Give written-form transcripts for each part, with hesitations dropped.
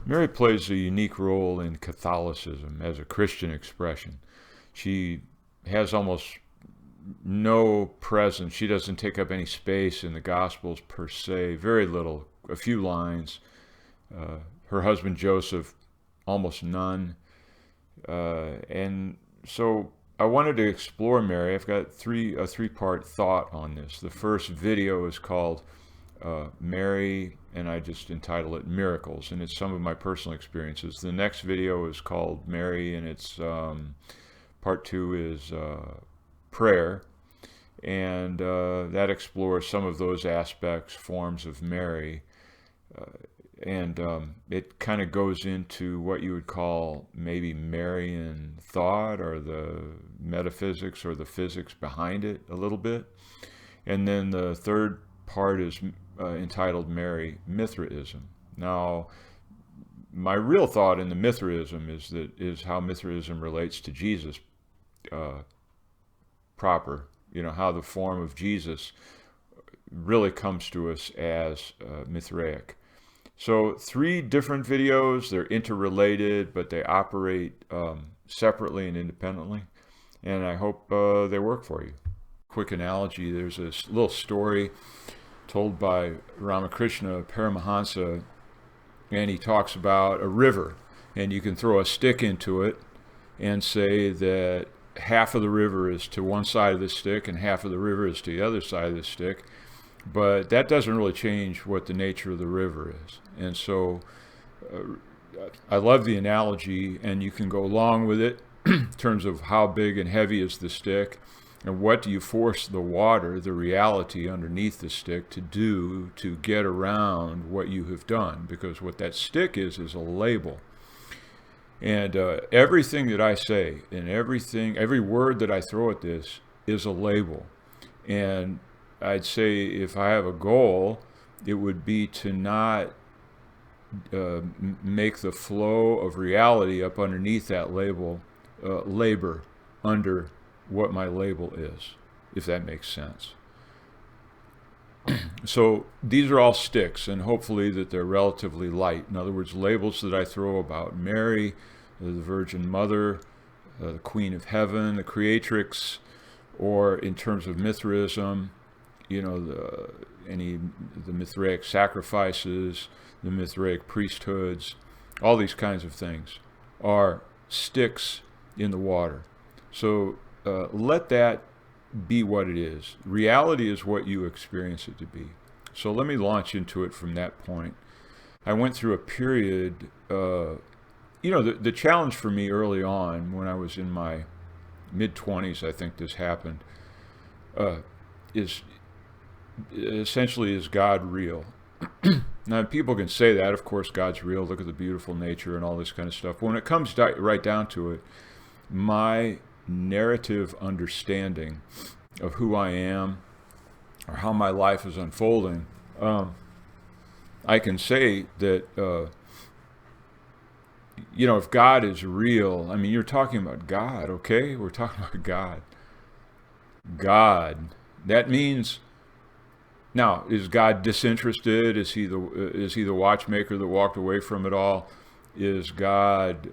Mary plays a unique role in Catholicism as a Christian expression. She has almost no presence. She doesn't take up any space in the Gospels per se, very little, a few lines. Her husband Joseph, almost none. And so I wanted to explore Mary. I've got a three-part thought on this. The first video is called Mary, and I just entitle it Miracles, and it's some of my personal experiences. The next video is called Mary, and it's part two is prayer, and that explores some of those aspects, forms of Mary, and it kind of goes into what you would call maybe Marian thought, or the metaphysics or the physics behind it a little bit. And then the third part is entitled Mary, Mithraism. Now, my real thought in the Mithraism is how Mithraism relates to Jesus proper. You know, how the form of Jesus really comes to us as Mithraic. So 3 different videos. They're interrelated, but they operate separately and independently. And I hope they work for you. Quick analogy, there's this little story told by Ramakrishna Paramahansa, and he talks about a river, and you can throw a stick into it and say that half of the river is to one side of the stick and half of the river is to the other side of the stick, but that doesn't really change what the nature of the river is. And so I love the analogy, and you can go along with it in terms of how big and heavy is the stick, and what do you force the water, the reality underneath the stick, to do to get around what you have done? Because what that stick is a label. And everything that I say and every word that I throw at this is a label. And I'd say if I have a goal, it would be to not make the flow of reality up underneath that label labor under what my label is, if that makes sense. So these are all sticks, and hopefully that they're relatively light. In other words, labels that I throw about Mary, the Virgin Mother, the Queen of Heaven, the Creatrix, or in terms of Mithraism, you know, the Mithraic sacrifices, the Mithraic priesthoods, all these kinds of things are sticks in the water. So let that be what it is. Reality is what you experience it to be. So let me launch into it from that point. I went through a period, the challenge for me early on, when I was in my mid-20s, I think this happened, is essentially, is God real? Now, people can say that, of course, God's real, look at the beautiful nature and all this kind of stuff. When it comes right down to it, my narrative understanding of who I am or how my life is unfolding, I can say that, if God is real, I mean, you're talking about God, okay? We're talking about God. God. That means, now, is God disinterested? Is he the watchmaker that walked away from it all? Is God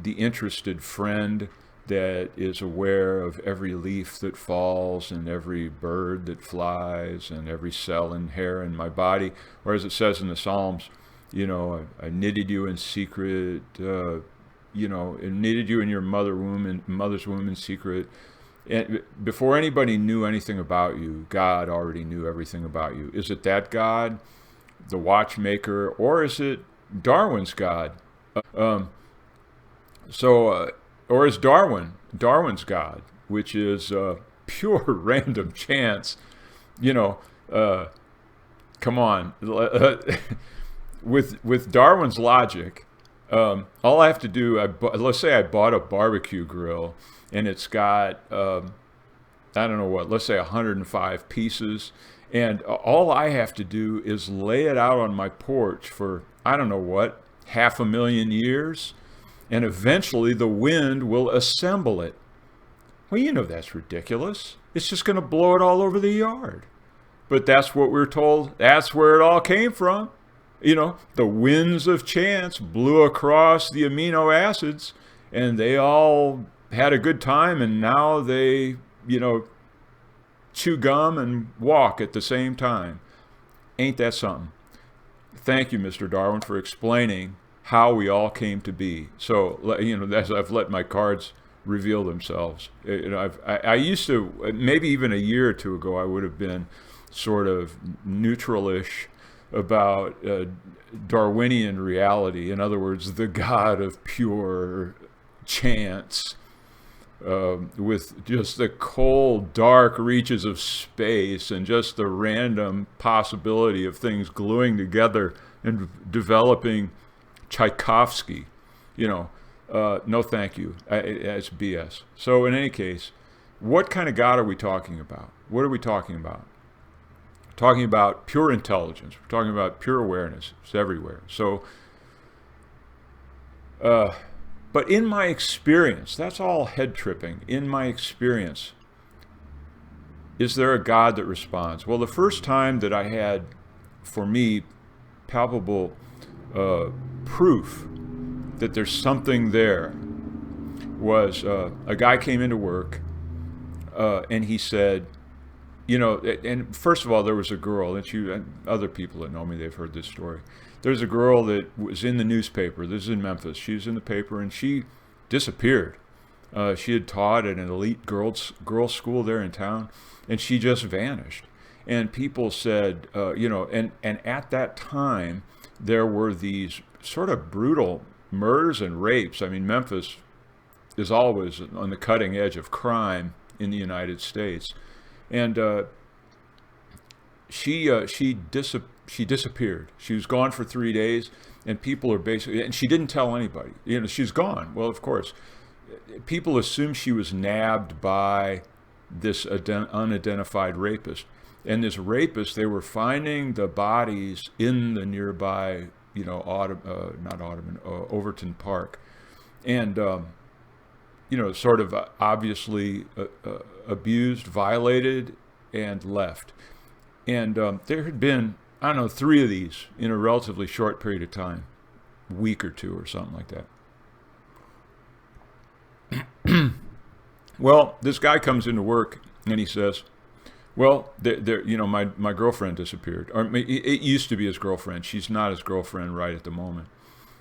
the interested friend that is aware of every leaf that falls and every bird that flies and every cell and hair in my body? Or as it says in the Psalms, I knitted you in secret, and knitted you in your mother's womb in secret. And before anybody knew anything about you, God already knew everything about you. Is it that God, the watchmaker, or is it Darwin's God? Or is Darwin's God, which is pure random chance? Come on, with Darwin's logic, all I have to do, let's say I bought a barbecue grill, and it's got, I don't know what, let's say 105 pieces, and all I have to do is lay it out on my porch for, I don't know what, 500,000 years, and eventually the wind will assemble it. Well, that's ridiculous. It's just going to blow it all over the yard. But that's what we're told. That's where it all came from. You know, the winds of chance blew across the amino acids, and they all had a good time, and now they, you know, chew gum and walk at the same time. Ain't that something? Thank you, Mr. Darwin, for explaining how we all came to be. So, you know, as I've let my cards reveal themselves. You know, I used to, maybe even a year or two ago, I would have been sort of neutralish about Darwinian reality. In other words, the God of pure chance, with just the cold, dark reaches of space and just the random possibility of things gluing together and developing Tchaikovsky. You know, no thank you. It's BS. So in any case, what kind of God are we talking about? What are we talking about? We're talking about pure intelligence. We're talking about pure awareness. It's everywhere. So, but in my experience, that's all head tripping. In my experience, is there a God that responds? Well, the first time that I had, for me, palpable proof that there's something there was a guy came into work and he said, you know, and first of all, there was a girl, and other people that know me, they've heard this story. There's a girl that was in the newspaper. This is in Memphis. She was in the paper, and she disappeared. She had taught at an elite girls' school there in town, and she just vanished. And people said, you know, and at that time, there were these sort of brutal murders and rapes. I mean, Memphis is always on the cutting edge of crime in the United States. And she disappeared. She was gone for 3 days, and people are basically, and she didn't tell anybody. You know, she's gone. Well, of course, people assume she was nabbed by this unidentified rapist. And this rapist, they were finding the bodies in the nearby, you know, Overton Park, and you know, sort of obviously abused, violated, and left. And there had been, I don't know, 3 of these in a relatively short period of time, a week or 2 or something like that. Well, this guy comes into work and he says, well, you know, my girlfriend disappeared. Or it used to be his girlfriend. She's not his girlfriend right at the moment.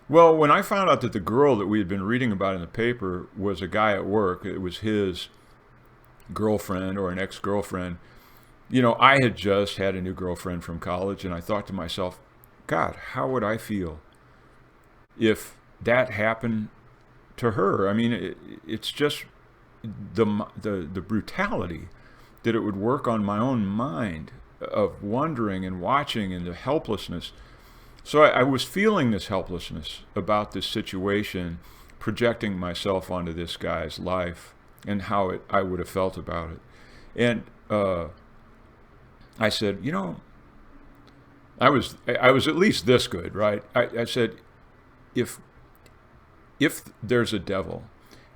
Well, when I found out that the girl that we had been reading about in the paper was a guy at work, it was his girlfriend or an ex-girlfriend, you know, I had just had a new girlfriend from college, and I thought to myself, God, how would I feel if that happened to her? I mean, it's just the brutality that it would work on my own mind of wondering and watching, and the helplessness. So I was feeling this helplessness about this situation, projecting myself onto this guy's life and how I would have felt about it. And I said, you know, I was at least this good, right? I said, if there's a devil,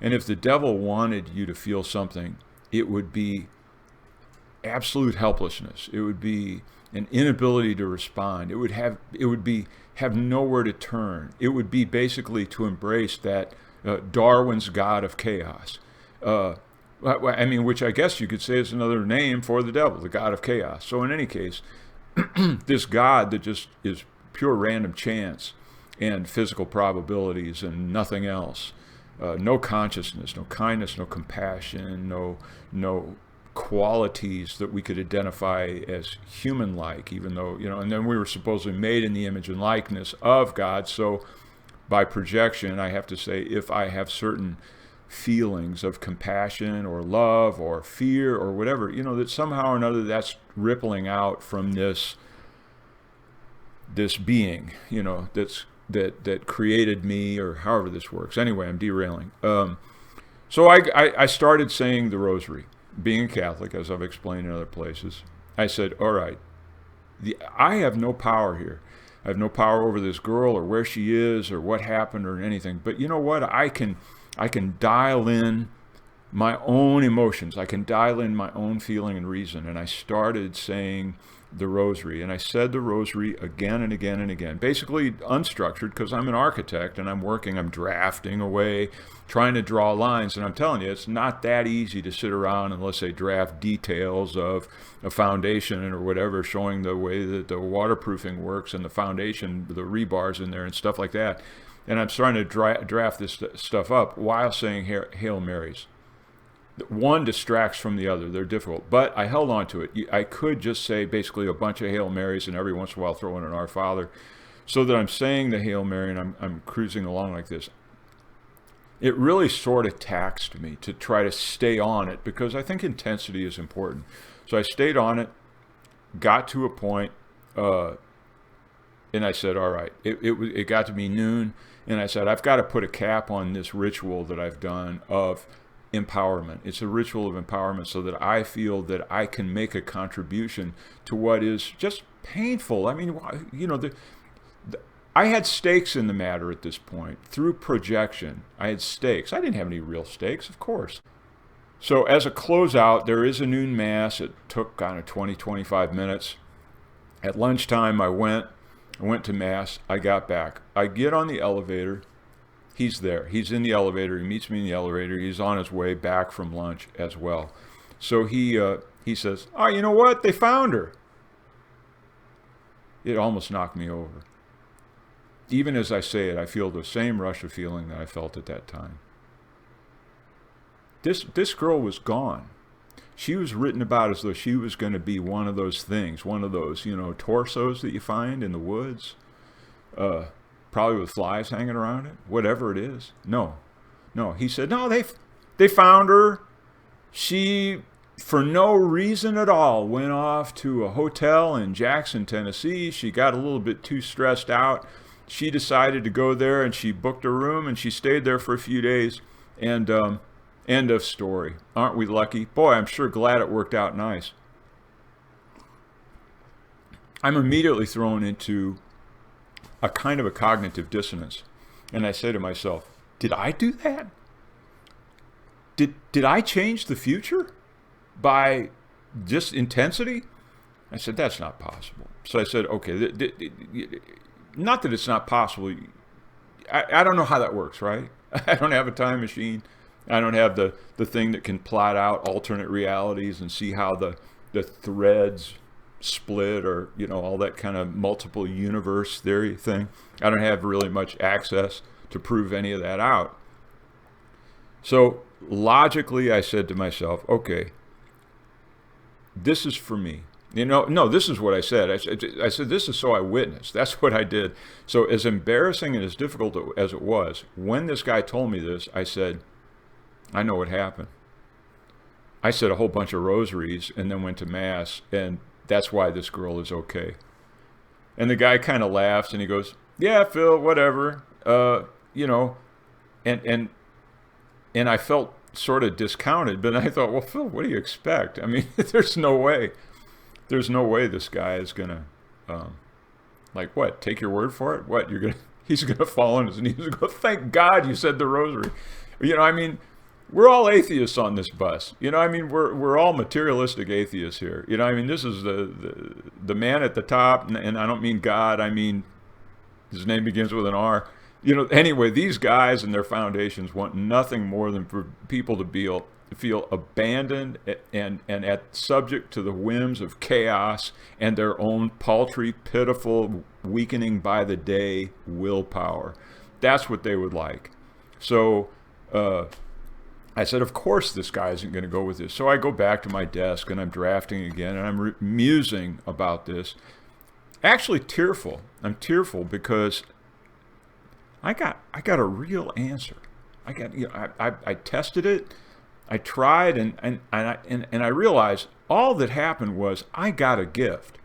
and if the devil wanted you to feel something, it would be absolute helplessness. It would be an inability to respond. It would have nowhere to turn. It would be basically to embrace that Darwin's God of chaos. I mean, which I guess you could say is another name for the devil, the God of chaos. So in any case, this God that just is pure random chance and physical probabilities and nothing else. No consciousness, no kindness, no compassion, no qualities that we could identify as human-like, even though, you know, and then we were supposedly made in the image and likeness of God. So by projection, I have to say, if I have certain feelings of compassion or love or fear or whatever, you know, that somehow or another that's rippling out from this being, you know, that created me, or however this works. Anyway, I'm derailing. So I started saying the rosary. Being a Catholic, as I've explained in other places, I said, all right, I have no power here. I have no power over this girl or where she is or what happened or anything. But you know what? I can dial in my own emotions. I can dial in my own feeling and reason. And I started saying the rosary. And I said the rosary again and again and again, basically unstructured, because I'm an architect and I'm drafting away, trying to draw lines. And I'm telling you, it's not that easy to sit around and, let's say, draft details of a foundation or whatever, showing the way that the waterproofing works and the foundation, the rebars in there and stuff like that. And I'm starting to draft this stuff up while saying Hail Marys. One distracts from the other. They're difficult. But I held on to it. I could just say basically a bunch of Hail Marys and every once in a while throw in an Our Father, so that I'm saying the Hail Mary and I'm cruising along like this. It really sort of taxed me to try to stay on it, because I think intensity is important. So I stayed on it, got to a point, and I said, all right. It got to be noon, and I said, I've got to put a cap on this ritual that I've done of empowerment. It's a ritual of empowerment so that I feel that I can make a contribution to what is just painful. I mean, you know, I had stakes in the matter at this point. Through projection, I had stakes. I didn't have any real stakes, of course. So as a closeout, there is a noon mass. It took kind of 20, 25 minutes. At lunchtime, I went to mass. I got back. I get on the elevator. He's there. He's in the elevator. He meets me in the elevator. He's on his way back from lunch as well. So he says, oh, you know what? They found her. It almost knocked me over. Even as I say it, I feel the same rush of feeling that I felt at that time. This girl was gone. She was written about as though she was going to be one of those things, one of those, you know, torsos that you find in the woods. Probably with flies hanging around it, whatever it is. No. He said, no, they found her. She, for no reason at all, went off to a hotel in Jackson, Tennessee. She got a little bit too stressed out. She decided to go there, and she booked a room, and she stayed there for a few days. And end of story. Aren't we lucky? Boy, I'm sure glad it worked out nice. I'm immediately thrown into a kind of a cognitive dissonance. And I say to myself, did I do that? Did I change the future by just intensity? I said, that's not possible. So I said, okay, not that it's not possible. I don't know how that works, right? I don't have a time machine. I don't have the thing that can plot out alternate realities and see how the threads split, or, you know, all that kind of multiple universe theory thing. I don't have really much access to prove any of that out. So logically, I said to myself, okay, this is for me. You know, no, this is what I said. I said, this is so I witnessed. That's what I did. So as embarrassing and as difficult as it was, when this guy told me this, I said, I know what happened. I said a whole bunch of rosaries and then went to mass, and that's why this girl is okay. And the guy kind of laughs and he goes, yeah, Phil, whatever. You know, and I felt sort of discounted, but I thought, well, Phil, what do you expect? I mean, there's no way this guy is going to, like, what, take your word for it? What, he's going to fall on his knees and go, thank God you said the rosary. You know, I mean, we're all atheists on this bus. You know, I mean, we're all materialistic atheists here. You know, I mean, this is the man at the top, and I don't mean God. I mean, his name begins with an R. You know, anyway, these guys and their foundations want nothing more than for people to feel abandoned and subject to the whims of chaos and their own paltry, pitiful, weakening by the day willpower. That's what they would like. So, I said, of course this guy isn't going to go with this. So I go back to my desk and I'm drafting again, and I'm musing about this. Actually tearful. I'm tearful because I got a real answer. I tested it. I tried, and I realized all that happened was I got a gift.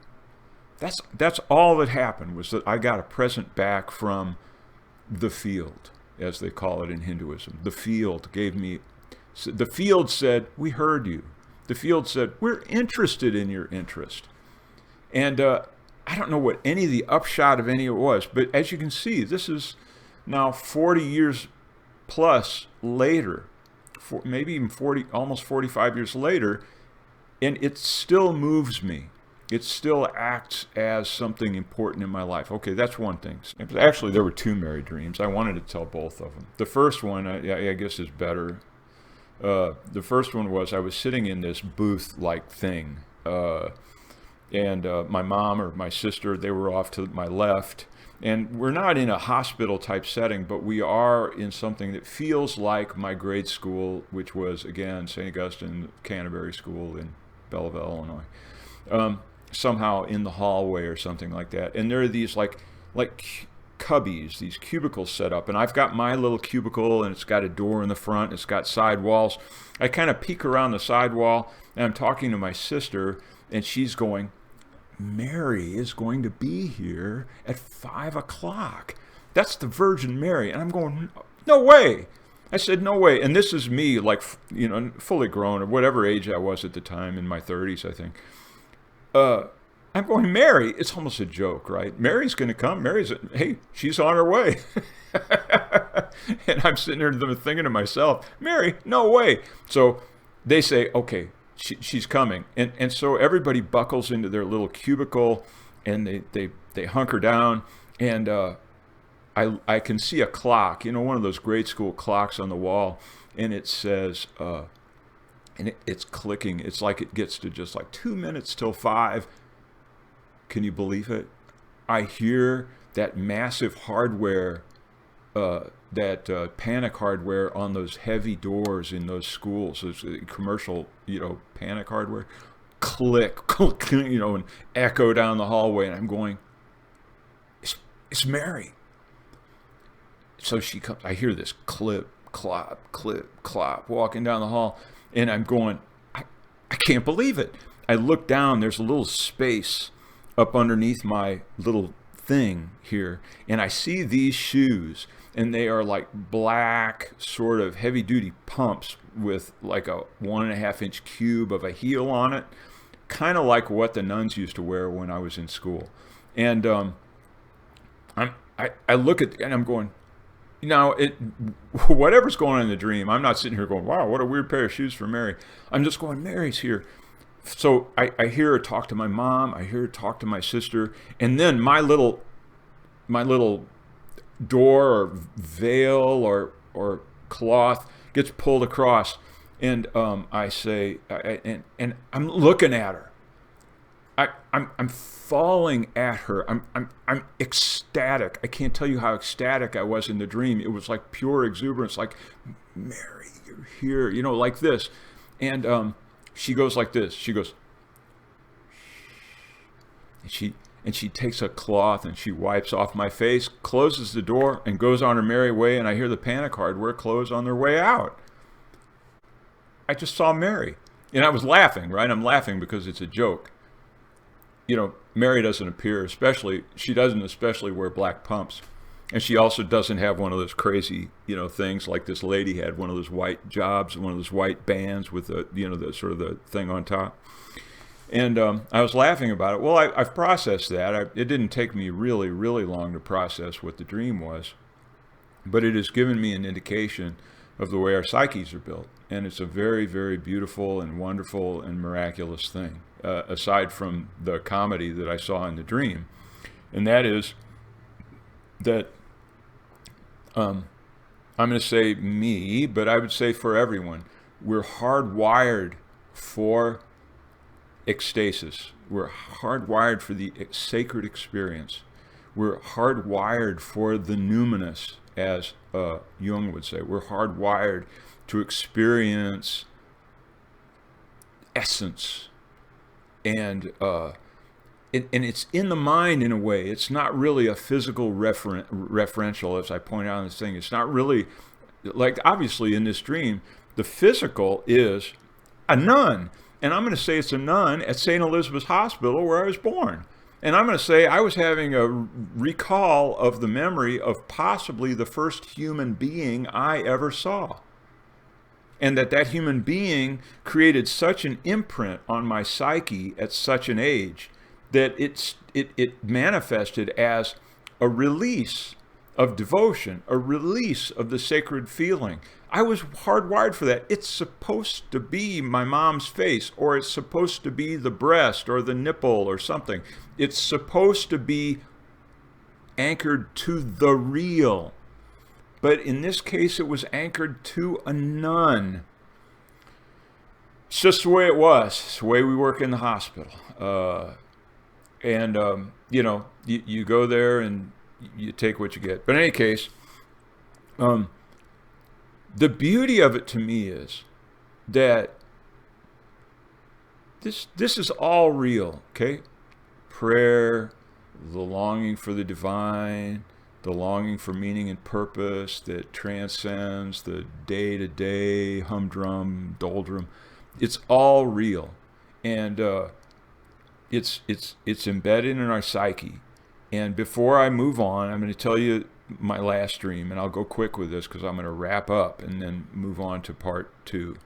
That's all that happened, was that I got a present back from the field, as they call it in Hinduism. The field gave me. The field said, we heard you. The field said, we're interested in your interest. And I don't know what any of the upshot of any of it was, but as you can see, this is now 40 years plus later, maybe even 40, almost 45 years later, and it still moves me. it still acts as something important in my life. Okay, that's one thing. Actually, there were two Mary dreams. I wanted to tell both of them. The first one, I guess, is better. The first one was I was sitting in this booth-like thing, and my mom or my sister, they were off to my left. And we're not in a hospital-type setting, but we are in something that feels like my grade school, which was, again, St. Augustine Canterbury School in Belleville, Illinois. Somehow in the hallway or something like that. And there are these like cubbies, these cubicles set up. And I've got my little cubicle, and it's got a door in the front. It's got side walls. I kind of peek around the side wall, and I'm talking to my sister, and she's going, Mary is going to be here at 5 o'clock. That's the Virgin Mary. And I'm going, no way. I said, no way. And this is me, like, you know, fully grown, or whatever age I was at the time, in my 30s, I think. I'm going, Mary, it's almost a joke, right? Mary's going to come. Hey, she's on her way. And I'm sitting there thinking to myself, Mary, no way. So they say, okay, she's coming. And so everybody buckles into their little cubicle, and they hunker down. And I can see a clock, you know, one of those grade school clocks on the wall. And it says, and it's clicking. It's like it gets to just like 2 minutes till 5. Can you believe it? I hear that massive hardware, that panic hardware on those heavy doors in those schools, those commercial, you know, panic hardware, click, click, you know, and echo down the hallway. And I'm going, it's Mary. So she comes. I hear this clip, clop, clip, clop, walking down the hall. And I'm going, I can't believe it. I look down, there's a little space up underneath my little thing here, and I see these shoes, and they are like black, sort of heavy-duty pumps with like a 1.5-inch cube of a heel on it, kind of like what the nuns used to wear when I was in school. And I look at, and I'm going, now, whatever's going on in the dream, I'm not sitting here going, wow, what a weird pair of shoes for Mary. I'm just going, Mary's here. So I hear her talk to my mom. I hear her talk to my sister. And then my little door or veil or cloth gets pulled across. And I say, and I'm looking at her. I'm falling at her. I'm ecstatic. I can't tell you how ecstatic I was in the dream. It was like pure exuberance, like, Mary, you're here, you know, like this. And she goes like this. She goes, and she takes a cloth and she wipes off my face, closes the door, and goes on her merry way. And I hear the panic hardware close on their way out. I just saw Mary, and I was laughing. Right, I'm laughing because it's a joke. You know, Mary doesn't appear, she doesn't especially wear black pumps. And she also doesn't have one of those crazy, you know, things like this lady had, one of those white jobs, one of those white bands with the, you know, the sort of the thing on top. And I was laughing about it. Well, I've processed that. It didn't take me really, really long to process what the dream was. But it has given me an indication of the way our psyches are built. And it's a very, very beautiful and wonderful and miraculous thing, aside from the comedy that I saw in the dream. And that is that, I'm going to say me, but I would say for everyone, we're hardwired for ecstasis. We're hardwired for the sacred experience. We're hardwired for the numinous, as Jung would say. We're hardwired to experience essence, and it's in the mind in a way. It's not really a physical referential, as I point out in this thing. It's not really, like, obviously in this dream, the physical is a nun, and I'm going to say it's a nun at St. Elizabeth's Hospital where I was born. And I'm going to say I was having a recall of the memory of possibly the first human being I ever saw. And that human being created such an imprint on my psyche at such an age that it manifested as a release of devotion, a release of the sacred feeling. I was hardwired for that. It's supposed to be my mom's face, or it's supposed to be the breast or the nipple or something. It's supposed to be anchored to the real. But in this case, it was anchored to a nun. It's just the way it was. It's the way we work in the hospital. You go there and you take what you get. But in any case, the beauty of it to me is that this is all real, okay? Prayer, the longing for the divine, the longing for meaning and purpose that transcends the day-to-day humdrum, doldrum. It's all real, and it's embedded in our psyche. And before I move on, I'm going to tell you my last dream, and I'll go quick with this because I'm going to wrap up and then move on to part 2.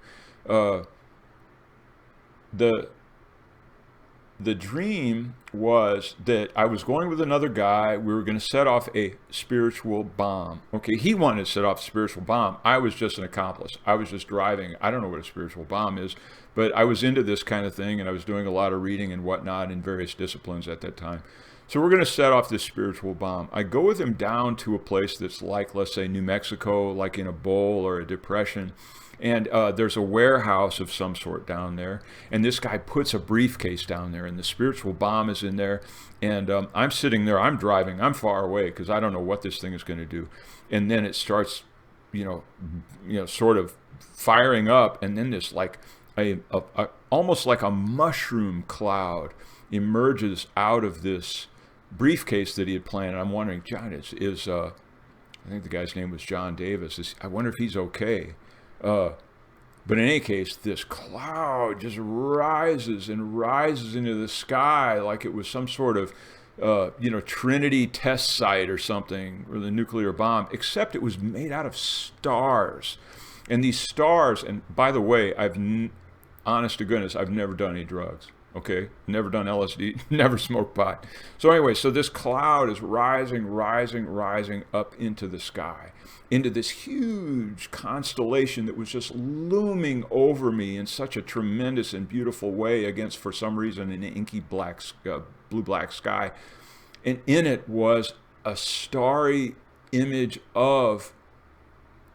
The dream was that I was going with another guy. We were going to set off a spiritual bomb. Okay, he wanted to set off a spiritual bomb. I was just an accomplice. I was just driving. I don't know what a spiritual bomb is, but I was into this kind of thing, and I was doing a lot of reading and whatnot in various disciplines at that time. So we're going to set off this spiritual bomb. I go with him down to a place that's like, let's say, New Mexico, like in a bowl or a depression. And there's a warehouse of some sort down there. And this guy puts a briefcase down there, and the spiritual bomb is in there. And I'm sitting there. I'm driving. I'm far away because I don't know what this thing is going to do. And then it starts, sort of firing up. And then this like almost like a mushroom cloud emerges out of this briefcase that he had planned. And I'm wondering, John, I think the guy's name was John Davis. I wonder if he's okay. But in any case, this cloud just rises and rises into the sky like it was some sort of, Trinity test site or something, or the nuclear bomb, except it was made out of stars. And these stars, and by the way, honest to goodness, I've never done any drugs. Okay, never done LSD, never smoked pot. So anyway, so this cloud is rising up into the sky, into this huge constellation that was just looming over me in such a tremendous and beautiful way against, for some reason, an inky black, blue-black sky. And in it was a starry image of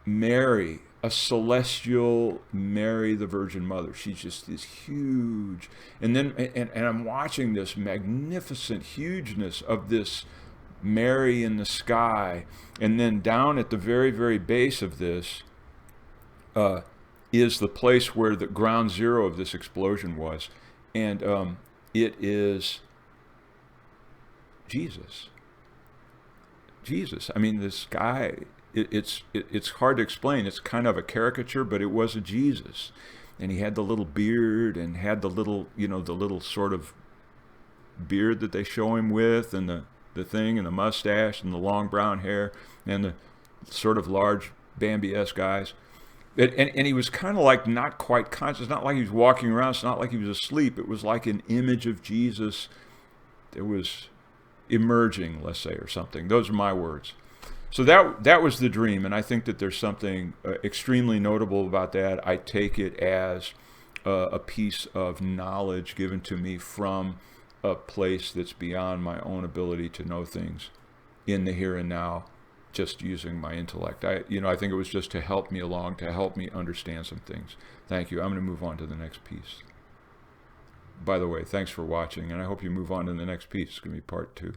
Mary, a celestial Mary, the Virgin Mother. She's just this huge. And then, and I'm watching this magnificent hugeness of this Mary in the sky. And then down at the very, very base of this is the place where the ground zero of this explosion was. And it is Jesus. Jesus. I mean, this guy, it's hard to explain. It's kind of a caricature, but it was a Jesus. And he had the little beard and had the little, the little sort of beard that they show him with, and the thing, and the mustache, and the long brown hair, and the sort of large Bambi-esque eyes. And he was kind of like not quite conscious. Not like he was walking around. It's not like he was asleep. It was like an image of Jesus that was emerging, let's say, or something. Those are my words. So that was the dream, and I think that there's something extremely notable about that. I take it as a piece of knowledge given to me from a place that's beyond my own ability to know things in the here and now, just using my intellect. I think it was just to help me along, to help me understand some things. Thank you. I'm going to move on to the next piece. By the way, thanks for watching, and I hope you move on to the next piece. It's going to be part 2.